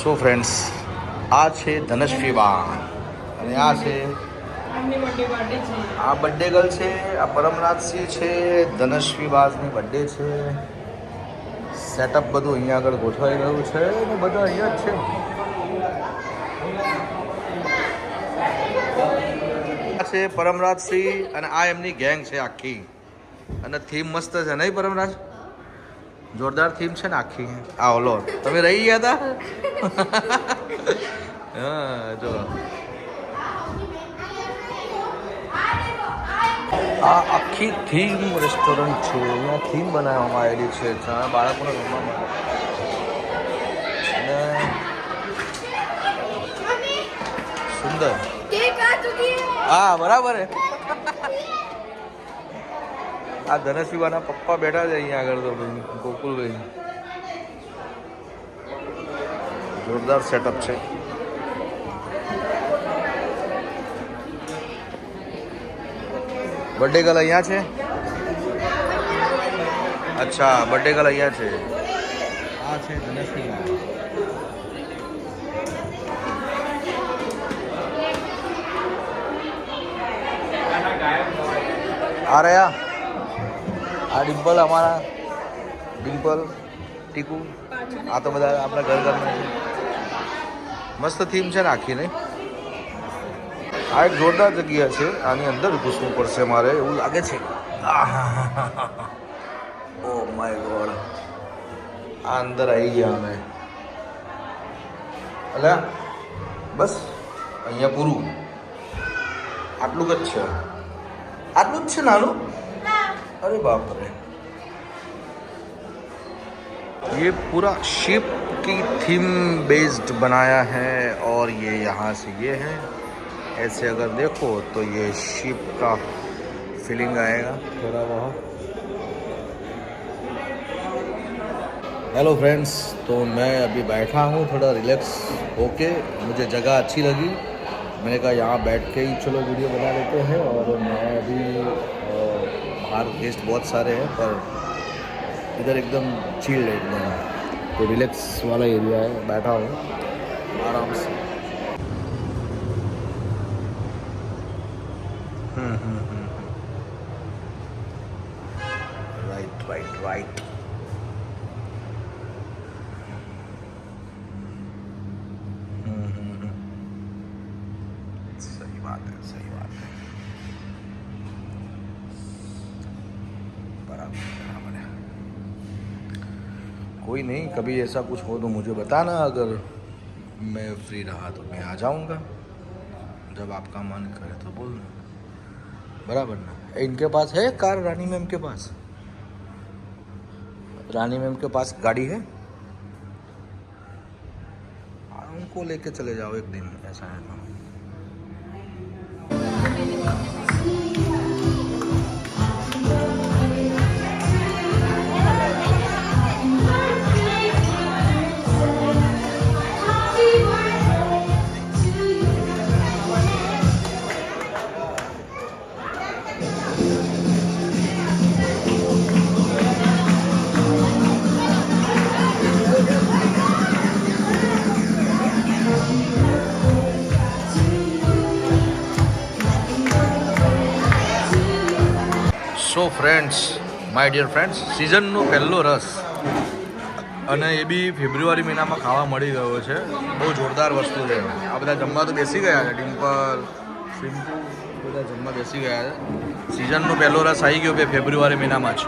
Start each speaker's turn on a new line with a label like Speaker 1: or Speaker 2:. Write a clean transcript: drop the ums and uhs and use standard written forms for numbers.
Speaker 1: So friends, આ છે ધનશ્રી બા અને આ છે આ બર્થડે ગર્લ છે. આ પરમનાથસિંહ છે. ધનશ્રી બાની બર્થડે છે. સેટઅપ બધું અહીંયા આગળ ગોઠવાઈ ગયું છે અને બધા અહીંયા જ છે. આ છે પરમરાજસિંહ અને આ એમની ગેંગ છે આખી. અને થીમ મસ્ત છે નહીં પરમરાજ? જોરદાર થીમ છે ને આખી. આ ઓલો તમે રહી ગયા હતા. હા જો આ આખી થીમ રેસ્ટોરન્ટ છે. અહીંયા થીમ બનાવવામાં આવેલી છે જ્યાં બાળકોને રમવા માટે. અને સુંદર. હા બરાબર હે. આ ધનશ્રીબાના પપ્પા બેઠા છે અહીંયા આગળ. તો ગોકુલભાઈ જોરદાર સેટઅપ છે. બર્થડે ગર્લ અહીંયા છે. અચ્છા બર્થડે ગર્લ અહીંયા છે. આ છે ધનશ્રી. आ रहा आ डिम्पल हमारा डिम्पल टीकू आ तो બધા આપણા ઘર ઘરના છે. મસ્ત થીમ છે ને આખી નહીં? આ એક જોરદાર જગ્યા છે. આની અંદર ઘૂસવું પડશે મારે એવું લાગે છે. ઓ માય ગોડ, આ અંદર આવી ગયા અમે. અલ્યા બસ અહીંયા પૂરું. આટલું જ છે. आटलू જ છે નાનું? अरे बाप रे, ये पूरा शिप की थीम बेस्ड बनाया है और ये यहाँ से ये है. ऐसे अगर देखो तो ये शिप का फीलिंग आएगा थोड़ा बहुत. हेलो फ्रेंड्स, तो मैं अभी बैठा हूँ थोड़ा रिलैक्स होके. मुझे जगह अच्छी लगी. मैंने कहा यहाँ बैठ के ही चलो वीडियो बना लेते हैं. और मैं अभी बाहर गेस्ट बहुत सारे हैं पर इधर एकदम चिल है एकदम. तो रिलैक्स वाला एरिया है. बैठा हूँ आराम से. Right right right. सही बात है, सही बात है. बराबर बराबर है. कोई नहीं, कभी ऐसा कुछ हो तो मुझे बताना. अगर मैं फ्री रहा तो मैं आ जाऊंगा. जब आपका मन करे तो बोलना. बराबर ना? इनके पास है कार? रानी मैम के पास? रानी मैम के पास गाड़ी है? उनको लेके चले जाओ एक दिन. ऐसा है तो so friends, my dear friends, સિઝનનો પહેલો રસ અને એ બી ફેબ્રુઆરી મહિનામાં ખાવા મળી ગયો છે. બહુ જોરદાર વસ્તુ છે. આ બધા જમવા તો બેસી ગયા છે. ડિમ્પલ, સિમ્પુ બધા જમવા બેસી ગયા છે. સિઝનનો પહેલો રસ આવી ગયો બે ફેબ્રુઆરી મહિનામાં જ.